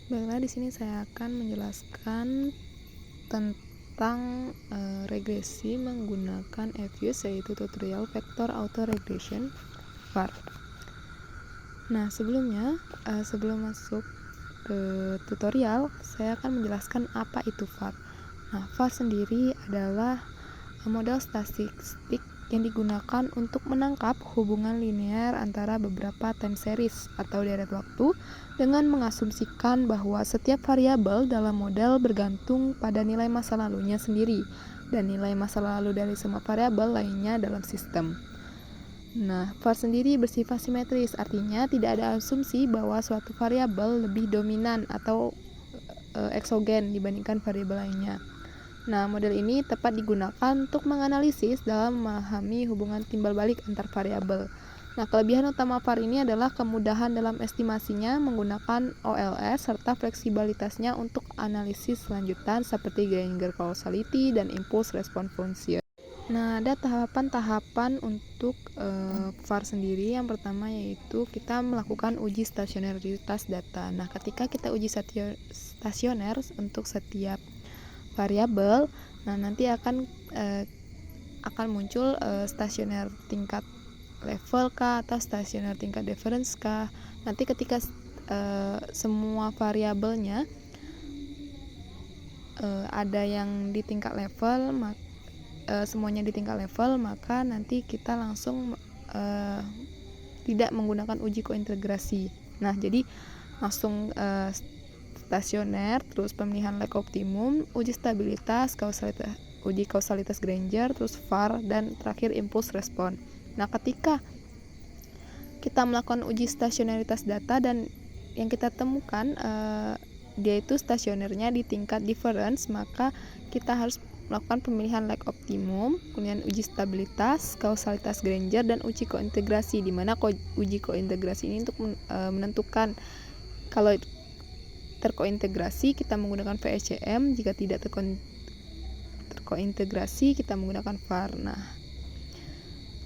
Baiklah, di sini saya akan menjelaskan tentang regresi menggunakan EViews, yaitu tutorial vector auto regression var. Nah, sebelumnya sebelum masuk ke tutorial, saya akan menjelaskan apa itu var. Nah, var sendiri adalah model statistik yang digunakan untuk menangkap hubungan linear antara beberapa time series atau deret waktu dengan mengasumsikan bahwa setiap variabel dalam model bergantung pada nilai masa lalunya sendiri dan nilai masa lalu dari semua variabel lainnya dalam sistem. Nah, var sendiri bersifat simetris, artinya tidak ada asumsi bahwa suatu variabel lebih dominan atau eksogen dibandingkan variabel lainnya. Nah, model ini tepat digunakan untuk menganalisis dalam memahami hubungan timbal balik antar variabel. Nah, kelebihan utama var ini adalah kemudahan dalam estimasinya menggunakan OLS serta fleksibilitasnya untuk analisis lanjutan seperti Granger causality dan impulse response function. Nah, ada tahapan-tahapan untuk var sendiri. Yang pertama yaitu kita melakukan uji stasionaritas data. Nah, ketika kita uji stasioner untuk setiap variabel, nah nanti akan muncul stasioner tingkat level kah atau stasioner tingkat difference kah. Nanti ketika semua variabelnya ada yang di tingkat level, semuanya di tingkat level, maka nanti kita langsung tidak menggunakan uji kointegrasi. Nah, jadi langsung stasioner, terus pemilihan lag optimum, uji stabilitas, uji kausalitas Granger, terus var, dan terakhir impulse respon. Nah, ketika kita melakukan uji stasionaritas data dan yang kita temukan dia itu stasionernya di tingkat difference, maka kita harus melakukan pemilihan lag optimum, kemudian uji stabilitas, kausalitas Granger, dan uji kointegrasi, di mana uji kointegrasi ini untuk menentukan kalau terkointegrasi kita menggunakan VSCM, jika tidak terkointegrasi kita menggunakan var. Nah,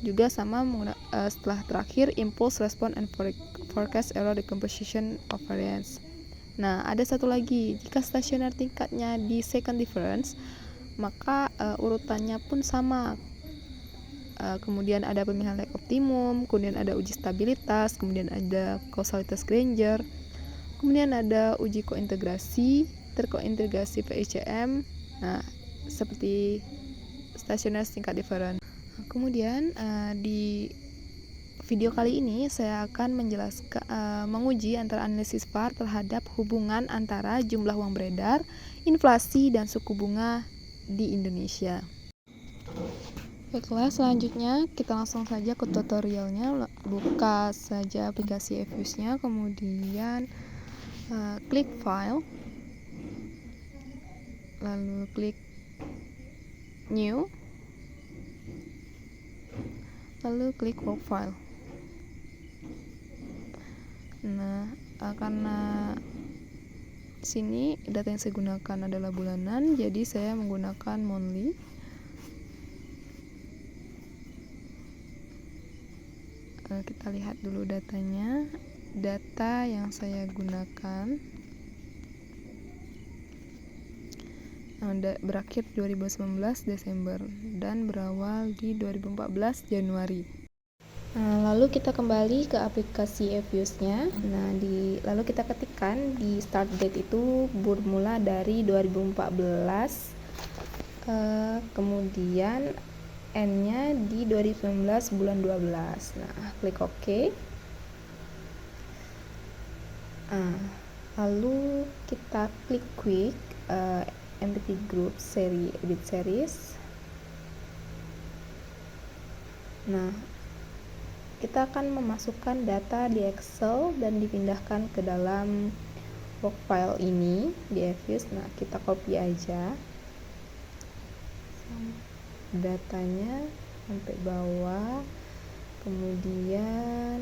juga sama setelah terakhir impulse response and forecast error decomposition of variance. Nah, ada satu lagi, jika stasioner tingkatnya di second difference, maka urutannya pun sama. Kemudian ada pemilihan lag optimum, kemudian ada uji stabilitas, kemudian ada kausalitas Granger, kemudian ada uji kointegrasi, terkointegrasi VSCM. Nah, seperti stasioner tingkat difference. Kemudian di video kali ini saya akan menjelaskan menguji antara analisis var terhadap hubungan antara jumlah uang beredar, inflasi, dan suku bunga di Indonesia. Baiklah, selanjutnya kita langsung saja ke tutorialnya. Buka saja aplikasi EViews-nya, kemudian klik file, lalu klik new, lalu klik work file. Nah, karena sini data yang saya gunakan adalah bulanan, jadi saya menggunakan monthly. Kita lihat dulu datanya. Data yang saya gunakan berakhir 2019 Desember dan berawal di 2014 Januari. Lalu kita kembali ke aplikasi EViews-nya. Nah, lalu kita ketikkan di start date itu bermula dari 2014, kemudian N-nya di 2019 bulan 12. Nah, klik OK. Lalu kita klik quick entity group seri edit series. Nah, kita akan memasukkan data di Excel dan dipindahkan ke dalam work file ini di EViews. Nah, kita copy aja datanya sampai bawah, kemudian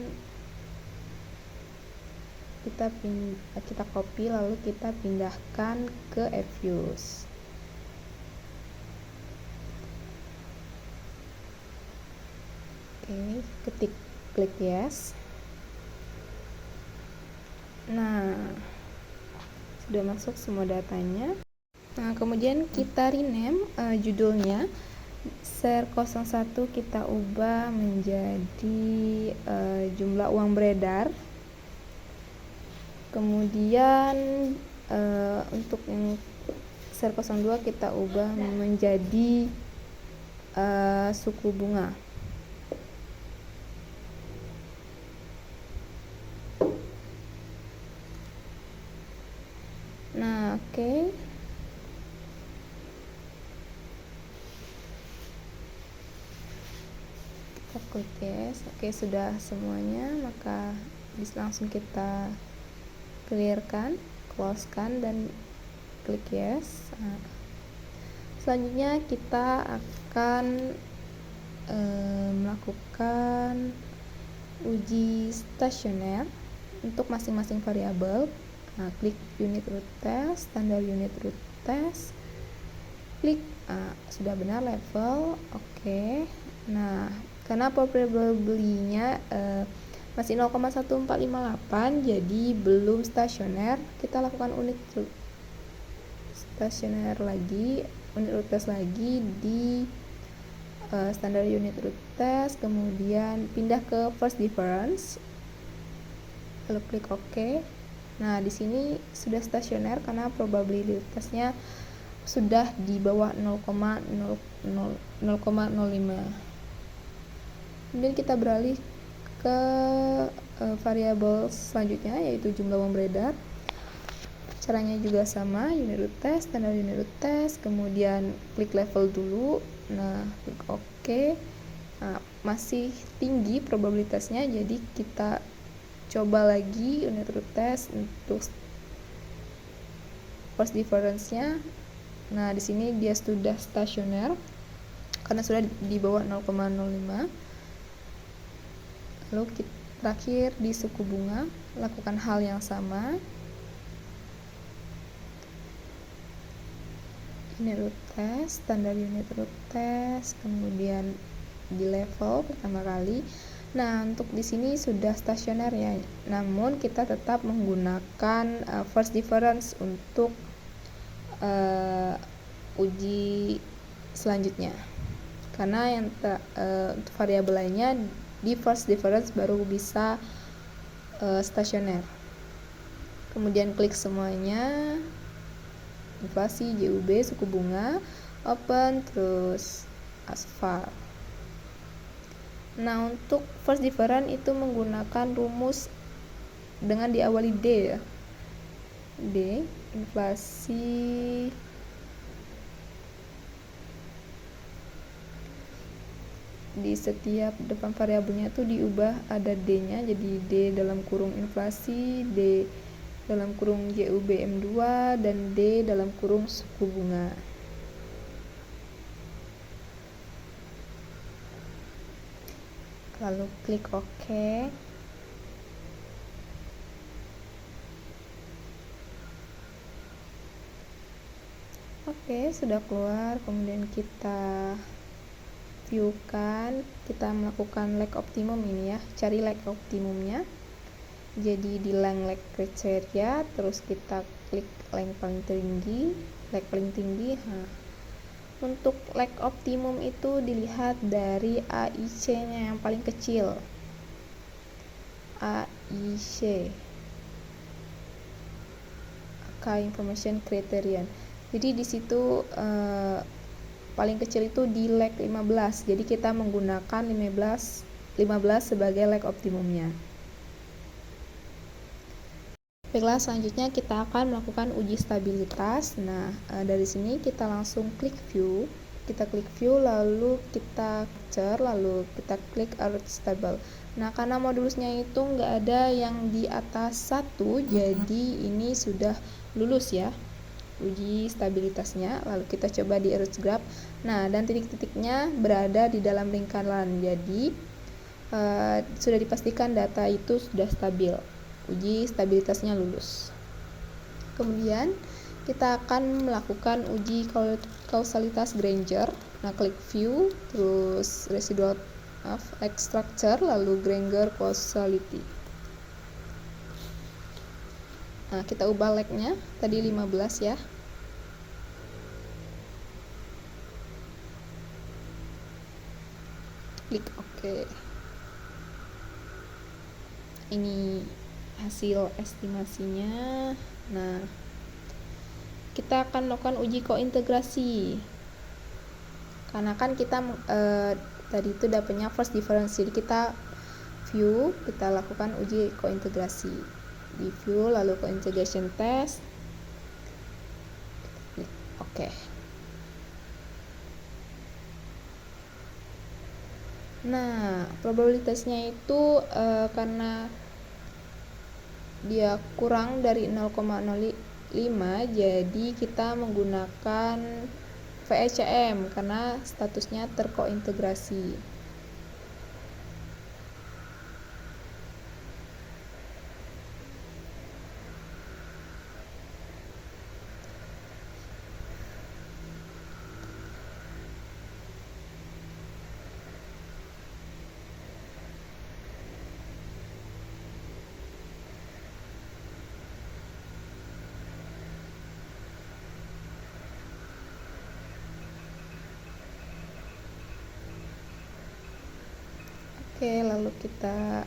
kita copy lalu kita pindahkan ke EViews. Oke, klik yes. Nah, sudah masuk semua datanya. Nah, kemudian kita rename judulnya. Share 01 kita ubah menjadi jumlah uang beredar. Kemudian untuk yang share 02 kita ubah menjadi suku bunga. Nah, oke. Kita klik yes. Oke, sudah semuanya, maka bisa langsung kita clearkan, closekan, dan klik yes. Nah, selanjutnya kita akan melakukan uji stasioner untuk masing-masing variabel. Nah, klik unit root test, standar unit root test, klik sudah benar level, oke. Nah, karena probability-nya masih 0,1458 jadi belum stasioner, kita lakukan unit root stasioner lagi, unit root test lagi di standar unit root test, kemudian pindah ke first difference, lalu klik OK. Nah, di sini sudah stasioner karena probabilitasnya sudah di bawah 0,05. Kemudian kita beralih ke variabel selanjutnya, yaitu jumlah uang beredar. Caranya juga sama, unit root test, standar unit root test, kemudian klik level dulu. Nah, klik OK. Nah, masih tinggi probabilitasnya, jadi kita coba lagi unit root test untuk first difference-nya. Nah, di sini dia sudah stasioner karena sudah di bawah 0,05. Lalu terakhir di suku bunga, lakukan hal yang sama. Unit root test, standar unit root test, kemudian di level pertama kali. Nah, untuk di sini sudah stasioner ya. Namun kita tetap menggunakan first difference untuk uji selanjutnya. Karena yang untuk variabel lainnya di first difference baru bisa stasioner. Kemudian klik semuanya. Inflasi, JUB, suku bunga, open, terus asfal. Nah, untuk first difference itu menggunakan rumus dengan diawali D ya. D, inflasi di setiap depan variabelnya itu diubah ada D-nya, jadi D dalam kurung inflasi, D dalam kurung JUB M2, dan D dalam kurung suku bunga. Lalu klik OK. Oke, sudah keluar. Kemudian kita view-kan, kita melakukan lag optimum ini ya, cari lag optimumnya. Jadi di lag kriteria, terus kita klik lag paling tinggi, Nah, untuk lag optimum itu dilihat dari AIC-nya yang paling kecil. AIC, Key Information Criterion. Jadi di situ paling kecil itu di lag 15. Jadi kita menggunakan 15 sebagai lag optimumnya. Baiklah, selanjutnya kita akan melakukan uji stabilitas. Nah, dari sini kita langsung klik view. Kita klik view, lalu kita capture, lalu kita klik alert stable. Nah, karena modulusnya itu nggak ada yang di atas 1, jadi ini sudah lulus ya uji stabilitasnya. Lalu kita coba di arrow graph. Nah, dan titik-titiknya berada di dalam lingkaran, jadi sudah dipastikan data itu sudah stabil. Uji stabilitasnya lulus. Kemudian kita akan melakukan uji kausalitas Granger. Nah, klik view, terus residual structure, lalu Granger causality. Nah, kita ubah like-nya tadi 15 ya. Klik OK. Ini hasil estimasinya. Nah, kita akan melakukan uji kointegrasi. Karena kan kita tadi itu dapatnya first difference, jadi kita view, kita lakukan uji kointegrasi di view, lalu co-integration test. Oke. Nah, probabilitasnya itu karena dia kurang dari 0,05, jadi kita menggunakan VECM karena statusnya terkointegrasi. Oke, lalu kita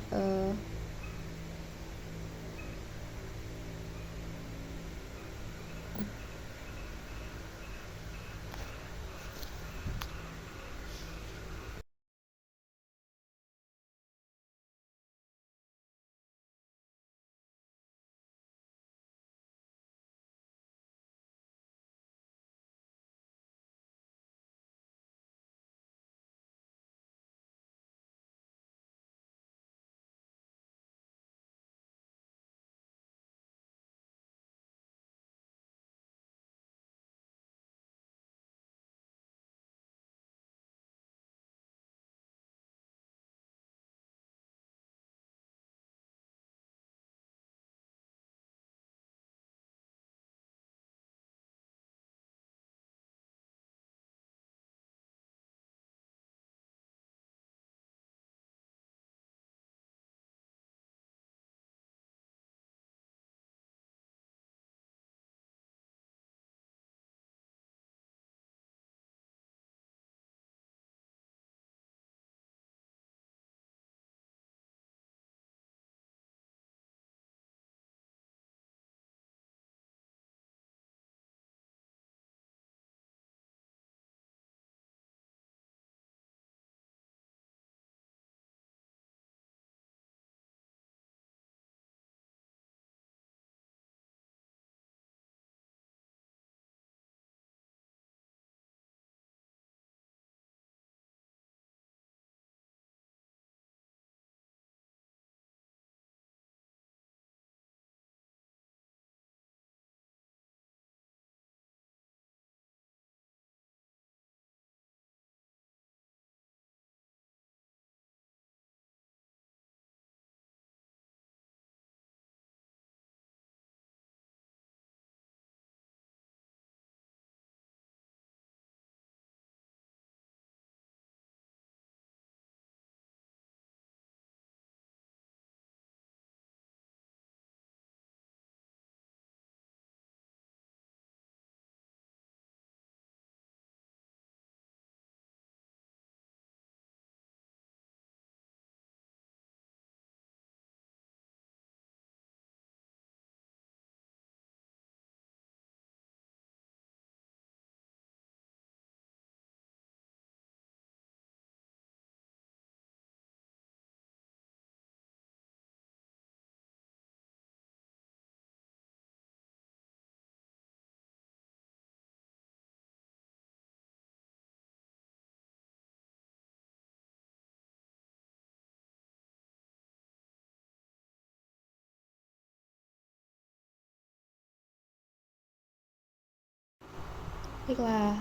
baiklah,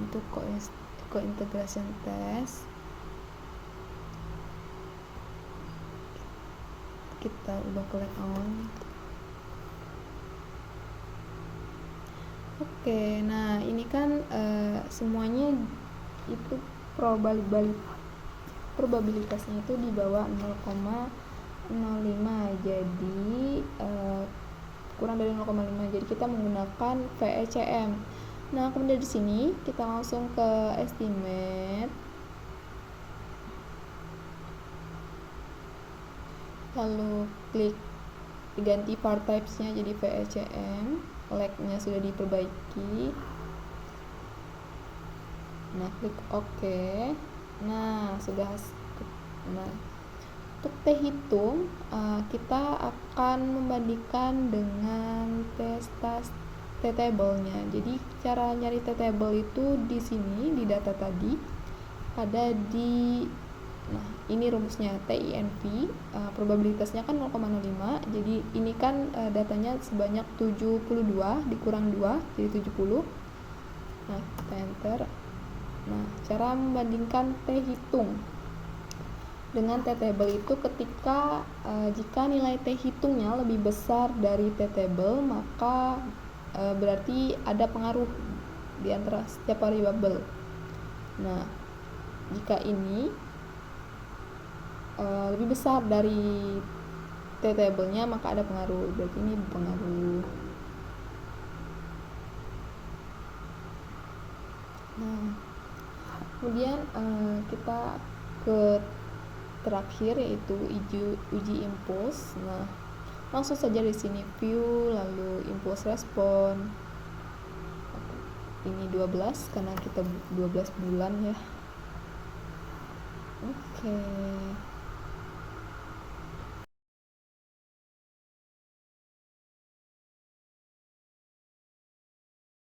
untuk co-integration test kita ubah ke on. Oke, nah ini kan semuanya itu probabilitasnya itu di bawah 0,05, jadi kurang dari 0,5. Jadi kita menggunakan VECM. Nah, kemudian di sini kita langsung ke estimate. Lalu klik diganti part types-nya jadi VECM. Lag-nya sudah diperbaiki. Nah, klik OK. Nah, sudah. Nah, untuk T hitung, kita akan membandingkan dengan T-table-nya. Jadi cara nyari T-table itu di sini di data tadi ada di, nah ini rumusnya TINV, probabilitasnya kan 0,05. Jadi ini kan datanya sebanyak 72 dikurang 2 jadi 70. Nah, kita enter. Nah, cara membandingkan T hitung dengan T-table itu ketika jika nilai T hitungnya lebih besar dari T-table, maka berarti ada pengaruh di antara setiap variabel. Nah, jika ini lebih besar dari T-table-nya, maka ada pengaruh, berarti ini berpengaruh. Nah, kemudian kita ke terakhir yaitu uji impuls. Nah, langsung saja di sini view, lalu impuls respon. Ini 12 karena kita 12 bulan ya. Oke.